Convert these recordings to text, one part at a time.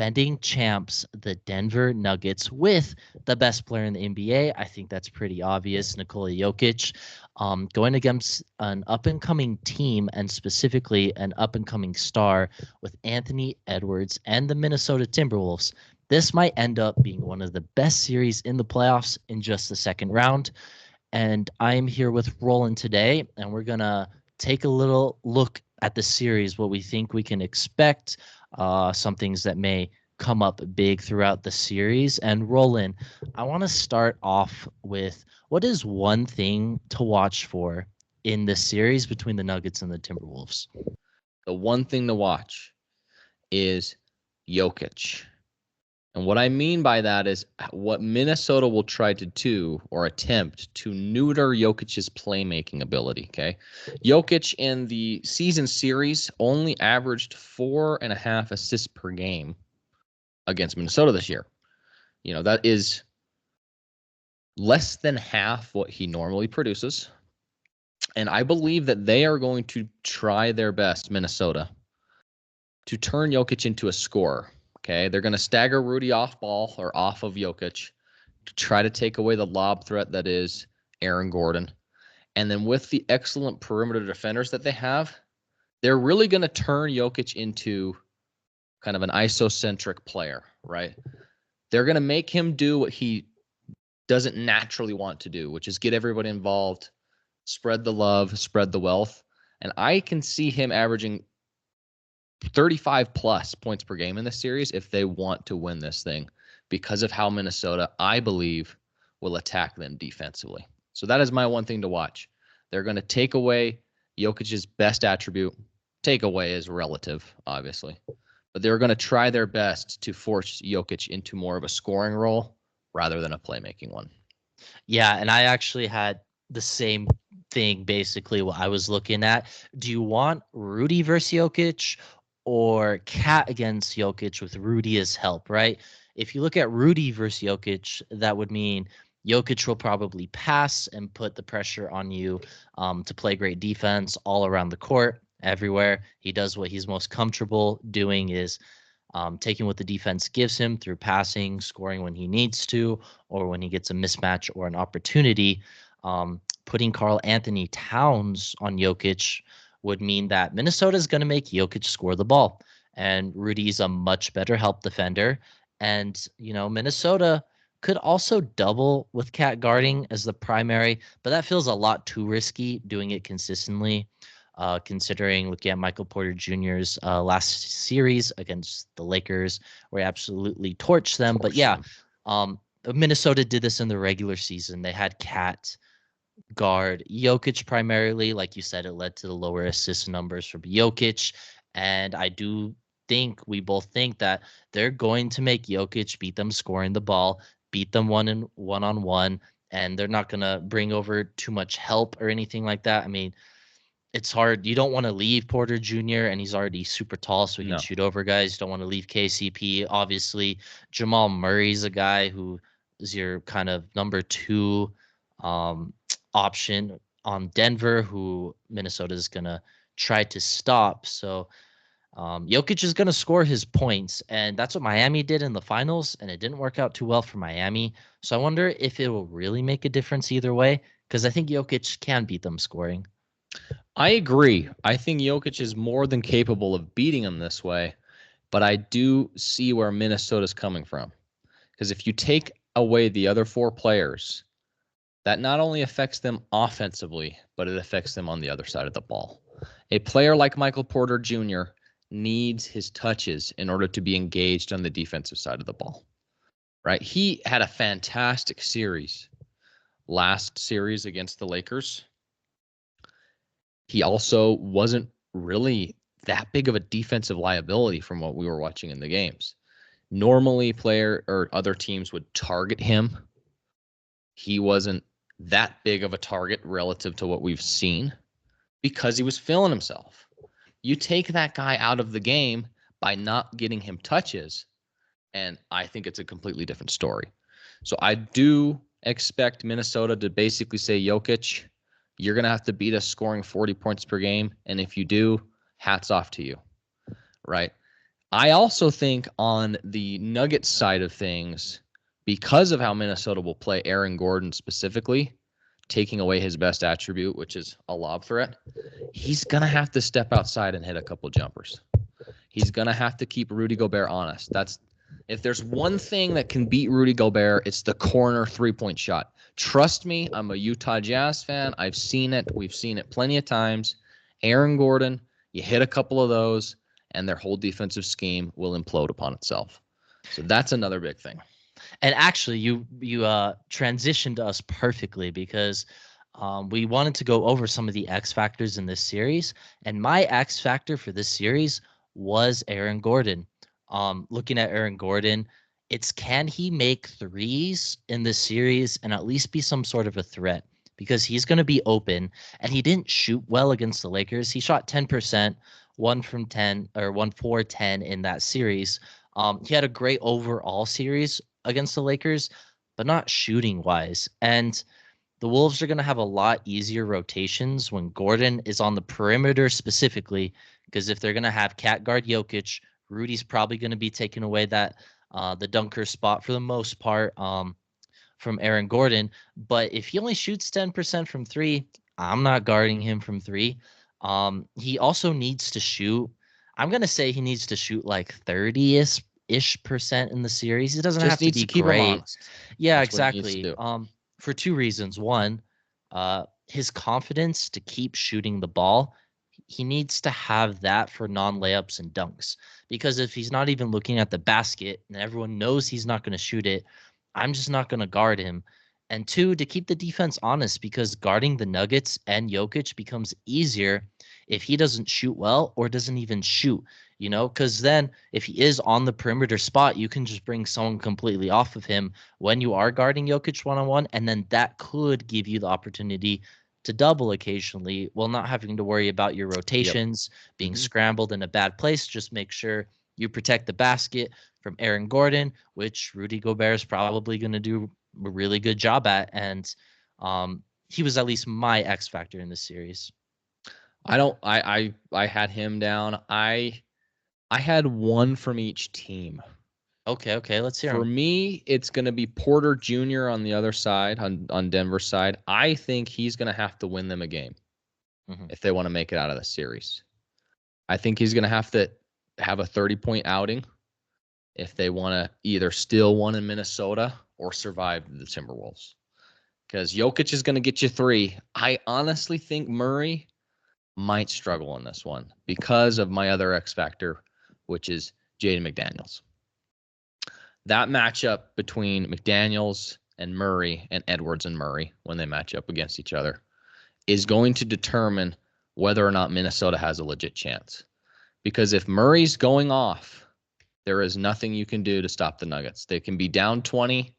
defending champs, the Denver Nuggets, with the best player in the NBA. I think that's pretty obvious, Nikola Jokic, going against an up-and-coming team, and specifically an up-and-coming star with Anthony Edwards and the Minnesota Timberwolves. This might end up being one of the best series in the playoffs in just the second round. And I'm here with Roland today, and we're going to take a little look at the series, what we think we can expect, some things that may come up big throughout the series. And Roland, I want to start off with, what is one thing to watch for in the series between the Nuggets and the Timberwolves? The one thing to watch is Jokic. And what I mean by that is what Minnesota will try to do or attempt to neuter Jokic's playmaking ability, okay? Jokic in the season series only averaged 4.5 assists per game against Minnesota this year. You know, that is less than half what he normally produces. And I believe that they are going to try their best, Minnesota, to turn Jokic into a scorer. Okay, they're going to stagger Rudy off ball or off of Jokic to try to take away the lob threat that is Aaron Gordon. And then with the excellent perimeter defenders that they have, they're really going to turn Jokic into kind of an isocentric player, right? They're going to make him do what he doesn't naturally want to do, which is get everybody involved, spread the love, spread the wealth. And I can see him averaging 35 plus points per game in this series if they want to win this thing, because of how Minnesota, I believe, will attack them defensively. So that is my one thing to watch. They're going to take away Jokic's best attribute. Take away is relative, obviously, but they're going to try their best to force Jokic into more of a scoring role rather than a playmaking one. Yeah, and I actually had the same thing, basically, what I was looking at. Do you want Rudy versus Jokic or Cat against Jokic with Rudy as help, right? If you look at Rudy versus Jokic, that would mean Jokic will probably pass and put the pressure on you to play great defense all around the court, everywhere. He does what he's most comfortable doing, is taking what the defense gives him through passing, scoring when he needs to, or when he gets a mismatch or an opportunity. Putting Karl-Anthony Towns on Jokic would mean that Minnesota is going to make Jokic score the ball. And Rudy's a much better help defender. And, Minnesota could also double with Cat guarding as the primary, but that feels a lot too risky doing it consistently, considering looking at Michael Porter Jr.'s last series against the Lakers, where he absolutely torched them. But yeah, Minnesota did this in the regular season. They had Cat guard Jokic primarily. Like you said, it led to the lower assist numbers for Jokic. And I do think, we both think, that they're going to make Jokic beat them scoring the ball, beat them one-on-one, and they're not going to bring over too much help or anything like that. I mean, it's hard. You don't want to leave Porter Jr., and he's already super tall, so he can shoot over guys. You don't want to leave KCP. Obviously, Jamal Murray's a guy who is your kind of number two option on Denver, who Minnesota is going to try to stop. So Jokic is going to score his points, and that's what Miami did in the finals, and it didn't work out too well for Miami. So I wonder if it will really make a difference either way, because I think Jokic can beat them scoring. I agree. I think Jokic is more than capable of beating him this way, but I do see where Minnesota's coming from. Because if you take away the other four players, that not only affects them offensively, but it affects them on the other side of the ball. A player like Michael Porter Jr. needs his touches in order to be engaged on the defensive side of the ball, right? He had a fantastic series last series against the Lakers. He also wasn't really that big of a defensive liability from what we were watching in the games. Normally, player or other teams would target him. He wasn't that big of a target relative to what we've seen because he was feeling himself. You take that guy out of the game by not getting him touches, and I think it's a completely different story. So I do expect Minnesota to basically say, Jokic, you're going to have to beat us scoring 40 points per game. And if you do, hats off to you, right? I also think on the Nuggets side of things, because of how Minnesota will play Aaron Gordon specifically, taking away his best attribute, which is a lob threat, he's going to have to step outside and hit a couple jumpers. He's going to have to keep Rudy Gobert honest. If there's one thing that can beat Rudy Gobert, it's the corner three-point shot. Trust me, I'm a Utah Jazz fan. I've seen it. We've seen it plenty of times. Aaron Gordon, you hit a couple of those, and their whole defensive scheme will implode upon itself. So that's another big thing. And actually, you transitioned us perfectly because we wanted to go over some of the X factors in this series, and my X factor for this series was Aaron Gordon. Looking at Aaron Gordon, it's can he make threes in this series and at least be some sort of a threat because he's going to be open, and he didn't shoot well against the Lakers. He shot 10%, 1 from 10 or 1 for 10 in that series. He had a great overall series against the Lakers, but not shooting wise. And the Wolves are going to have a lot easier rotations when Gordon is on the perimeter specifically, because if they're going to have cat guard Jokic, Rudy's probably going to be taking away that the dunker spot for the most part from Aaron Gordon. But if he only shoots 10% from three, I'm not guarding him from three. He also needs to shoot. I'm going to say he needs to shoot like 30-ish% in the series. He doesn't have Just to needs be to keep him great. honest. Yeah, That's what he needs to exactly. do. For two reasons. One, his confidence to keep shooting the ball. He needs to have that for non-layups and dunks. Because if he's not even looking at the basket and everyone knows he's not going to shoot it, I'm just not going to guard him. And two, to keep the defense honest, because guarding the Nuggets and Jokic becomes easier if he doesn't shoot well or doesn't even shoot, because then if he is on the perimeter spot, you can just bring someone completely off of him when you are guarding Jokic one-on-one, and then that could give you the opportunity to double occasionally while not having to worry about your Yep. rotations being Mm-hmm. scrambled in a bad place. Just make sure you protect the basket from Aaron Gordon, which Rudy Gobert is probably going to do a really good job at. And he was at least my X factor in this series. I had him down. I had one from each team. Okay, let's hear For him. me, it's going to be Porter Jr. on the other side, on Denver's side. I think he's going to have to win them a game if they want to make it out of the series. I think he's going to have a 30-point outing if they want to either steal one in Minnesota or survive the Timberwolves. Because Jokic is going to get you 3. I honestly think Murray might struggle in this one because of my other X factor, which is Jaden McDaniels. That matchup between McDaniels and Murray and Edwards and Murray when they match up against each other is going to determine whether or not Minnesota has a legit chance. Because if Murray's going off, there is nothing you can do to stop the Nuggets. They can be down 20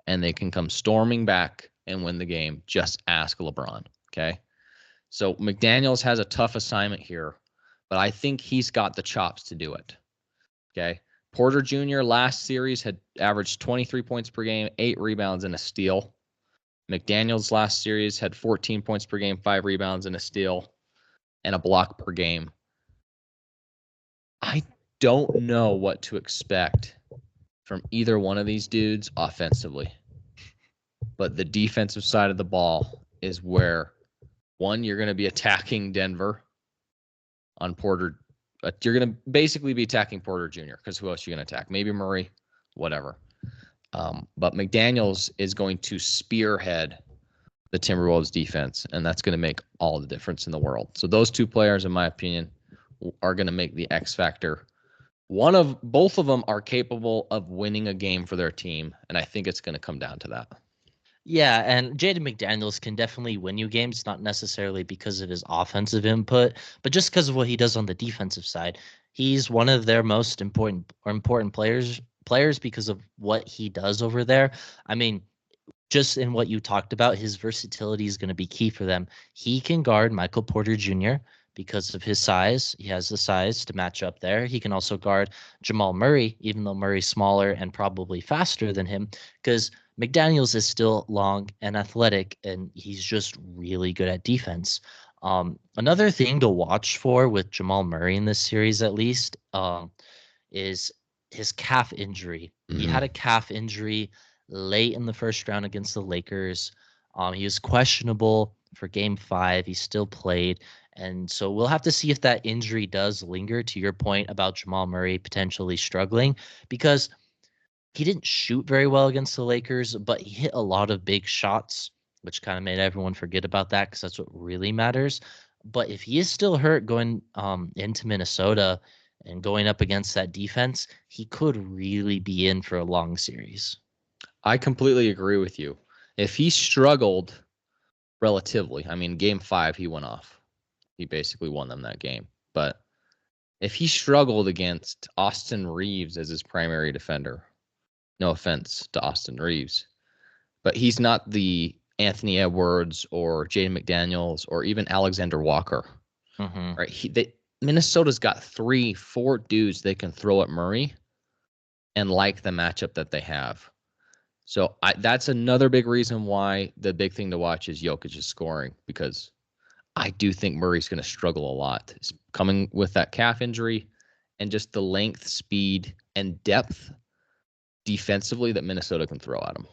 and they can come storming back and win the game. Just ask LeBron. Okay. So McDaniels has a tough assignment here, but I think he's got the chops to do it. Okay. Porter Jr. last series had averaged 23 points per game, 8 rebounds, and a steal. McDaniels last series had 14 points per game, 5 rebounds, and a steal, and a block per game. I don't know what to expect from either one of these dudes offensively. But the defensive side of the ball is where, one, you're going to be attacking Denver on Porter. You're going to basically be attacking Porter Jr. because who else are you going to attack? Maybe Murray, whatever. But McDaniels is going to spearhead the Timberwolves defense, and that's going to make all the difference in the world. So those two players, in my opinion, are going to make the X factor. Both of them are capable of winning a game for their team, and I think it's going to come down to that. Yeah, and Jaden McDaniels can definitely win you games, not necessarily because of his offensive input, but just because of what he does on the defensive side. He's one of their most important players because of what he does over there. I mean, just in what you talked about, his versatility is going to be key for them. He can guard Michael Porter Jr. because of his size. He has the size to match up there. He can also guard Jamal Murray, even though Murray's smaller and probably faster than him, because McDaniels is still long and athletic, and he's just really good at defense. Another thing to watch for with Jamal Murray in this series, at least, is his calf injury. He Mm-hmm. had a calf injury late in the first round against the Lakers. He was questionable for game 5. He still played. And so we'll have to see if that injury does linger, to your point about Jamal Murray potentially struggling, because he didn't shoot very well against the Lakers, but he hit a lot of big shots, which kind of made everyone forget about that because that's what really matters. But if he is still hurt going into Minnesota and going up against that defense, he could really be in for a long series. I completely agree with you. If he struggled relatively, I mean, game 5, he went off. He basically won them that game. But if he struggled against Austin Reeves as his primary defender, no offense to Austin Reeves, but he's not the Anthony Edwards or Jaden McDaniels or even Alexander Walker, Mm-hmm. right? Minnesota's got 3-4 dudes they can throw at Murray and like the matchup that they have. So that's another big reason why the big thing to watch is Jokic's scoring, because I do think Murray's going to struggle a lot. He's coming with that calf injury and just the length, speed, and depth defensively that Minnesota can throw at him.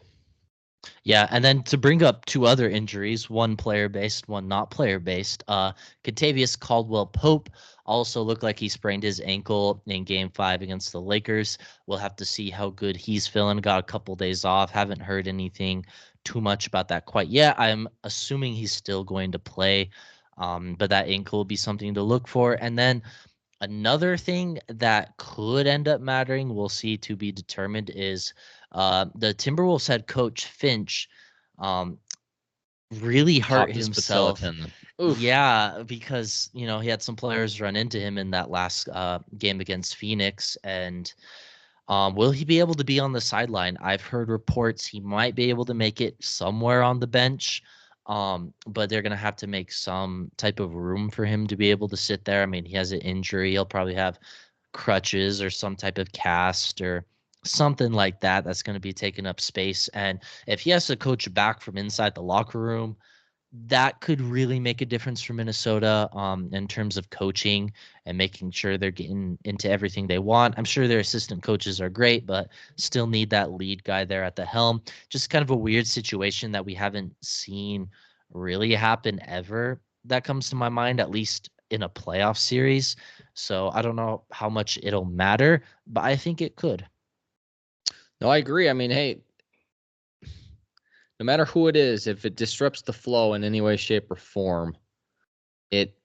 Yeah, and then to bring up 2 other injuries, one player based, one not player based. Kentavious Caldwell Pope also looked like he sprained his ankle in game 5 against the Lakers. We'll have to see how good he's feeling. Got a couple days off. Haven't heard anything too much about that quite yet. I'm assuming he's still going to play. But that ankle will be something to look for. And then another thing that could end up mattering, we'll see to be determined, is the Timberwolves head coach Finch um, really hurt Popped his patella himself. tendon. Oof. Yeah, because he had some players run into him in that last game against Phoenix, and will he be able to be on the sideline? I've heard reports he might be able to make it somewhere on the bench, but they're going to have to make some type of room for him to be able to sit there. I mean, he has an injury. He'll probably have crutches or some type of cast or something like that that's going to be taking up space. And if he has to coach back from inside the locker room, that could really make a difference for Minnesota in terms of coaching and making sure they're getting into everything they want. I'm sure their assistant coaches are great, but still need that lead guy there at the helm. Just kind of a weird situation that we haven't seen really happen ever that comes to my mind, at least in a playoff series. So I don't know how much it'll matter, but I think it could. No, I agree. I mean, hey, no matter who it is, if it disrupts the flow in any way, shape, or form, it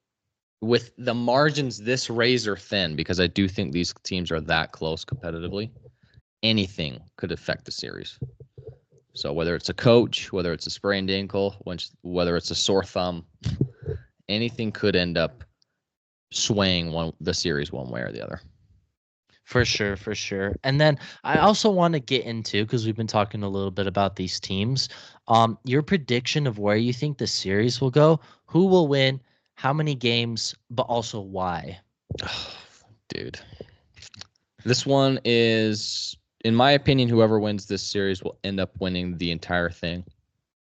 with the margins this razor thin, because I do think these teams are that close competitively, anything could affect the series. So whether it's a coach, whether it's a sprained ankle, whether it's a sore thumb, anything could end up swaying the series one way or the other. For sure, for sure. And then I also want to get into, because we've been talking a little bit about these teams, your prediction of where you think the series will go, who will win, how many games, but also why. Dude, this one is, in my opinion, whoever wins this series will end up winning the entire thing.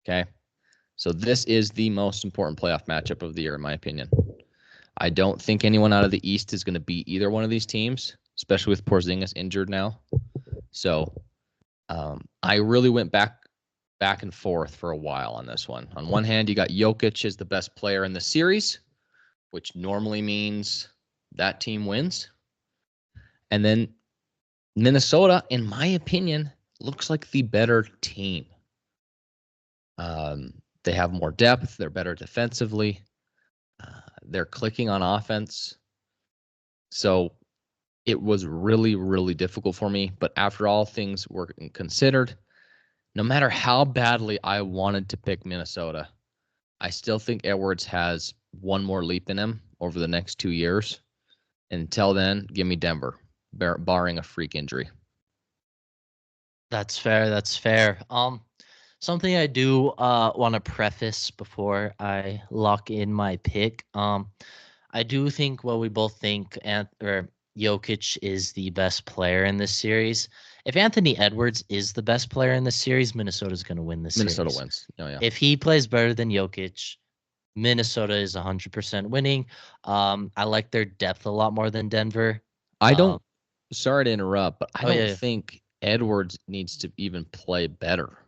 Okay. So this is the most important playoff matchup of the year, in my opinion. I don't think anyone out of the East is going to beat either one of these teams, especially with Porzingis injured now. So I really went back and forth for a while on this one. On one hand, you got Jokic as the best player in the series, which normally means that team wins. And then Minnesota, in my opinion, looks like the better team. They have more depth. They're better defensively. They're clicking on offense. So it was really, really difficult for me. But after all things were considered, no matter how badly I wanted to pick Minnesota, I still think Edwards has one more leap in him over the next 2 years. Until then, give me Denver, barring a freak injury. That's fair. That's fair. Something I do want to preface before I lock in my pick. I do think we both think Jokic is the best player in this series. If Anthony Edwards is the best player in this series, Minnesota's going to win this Minnesota series. wins. Oh, yeah. If he plays better than Jokic, Minnesota is 100% winning. I like their depth a lot more than Denver. I don't. sorry to interrupt, but I Oh, yeah, don't yeah. think Edwards needs to even play better.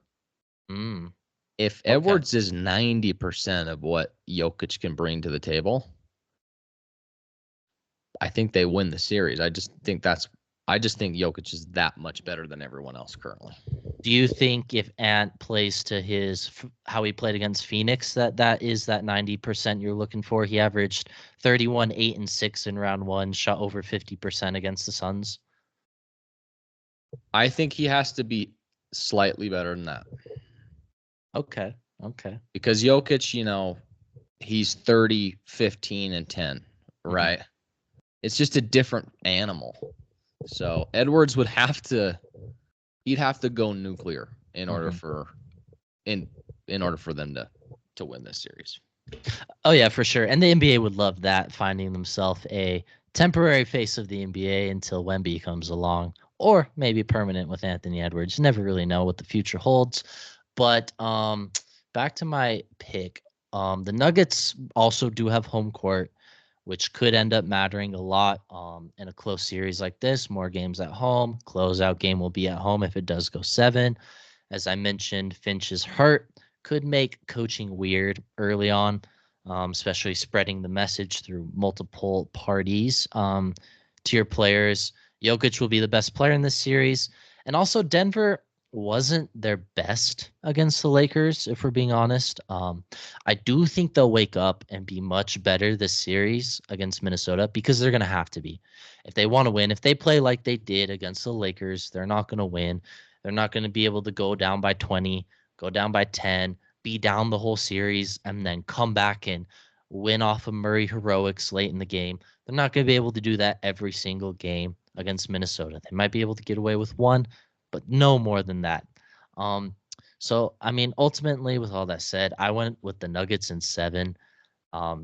Mm, If okay. Edwards is 90% of what Jokic can bring to the table, I think they win the series. I just think Jokic is that much better than everyone else currently. Do you think if Ant plays to how he played against Phoenix, that is that 90% you're looking for? He averaged 31, 8, and 6 in round one, shot over 50% against the Suns. I think he has to be slightly better than that. Okay. Okay. Because Jokic, he's 30, 15, and 10, Hmm. right? It's just a different animal. So Edwards he'd have to go nuclear in order Hmm. for in order for them to win this series. Oh yeah, for sure. And the NBA would love that, finding themselves a temporary face of the NBA until Wemby comes along, or maybe permanent with Anthony Edwards. You never really know what the future holds. But back to my pick. The Nuggets also do have home court, which could end up mattering a lot in a close series like this. More games at home. Closeout game will be at home if it does go seven. As I mentioned, Finch is hurt. Could make coaching weird early on, especially spreading the message through multiple parties to your players. Jokic will be the best player in this series. And also, Denver wasn't their best against the Lakers, if we're being honest. I do think they'll wake up and be much better this series against Minnesota because they're going to have to be. If they want to win, if they play like they did against the Lakers, they're not going to win. They're not going to be able to go down by 20, go down by 10, be down the whole series, and then come back and win off of Murray heroics late in the game. They're not going to be able to do that every single game against Minnesota. They might be able to get away with one, but no more than that. Um, so, I mean, ultimately, with all that said, I went with the Nuggets in seven.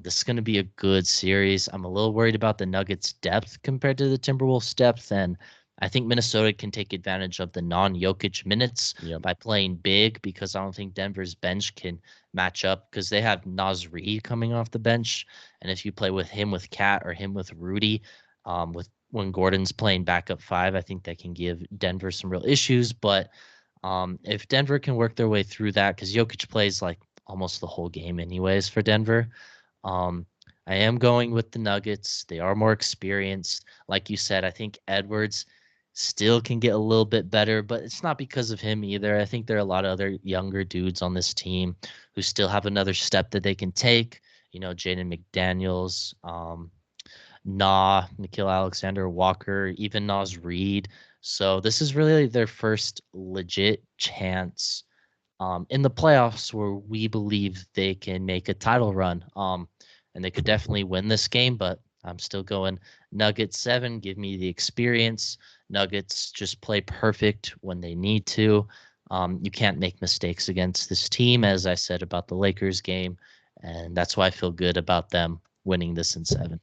This is going to be a good series. I'm a little worried about the Nuggets' depth compared to the Timberwolves' depth, and I think Minnesota can take advantage of the non-Jokic minutes Yep. by playing big because I don't think Denver's bench can match up because they have Naz Reid coming off the bench, and if you play with him with Cat or him with Rudy, with when Gordon's playing backup five, I think that can give Denver some real issues. But if Denver can work their way through that, because Jokic plays like almost the whole game anyways for Denver. um, I am going with the Nuggets. They are more experienced. Like you said, I think Edwards still can get a little bit better, but it's not because of him either. I think there are a lot of other younger dudes on this team who still have another step that they can take. Jaden McDaniels, Nikhil Alexander Walker, even Nas Reed. So this is really their first legit chance in the playoffs where we believe they can make a title run. And they could definitely win this game, but I'm still going Nuggets seven. Give me the experience. Nuggets just play perfect when they need to. You can't make mistakes against this team, as I said about the Lakers game. And that's why I feel good about them winning this in seven.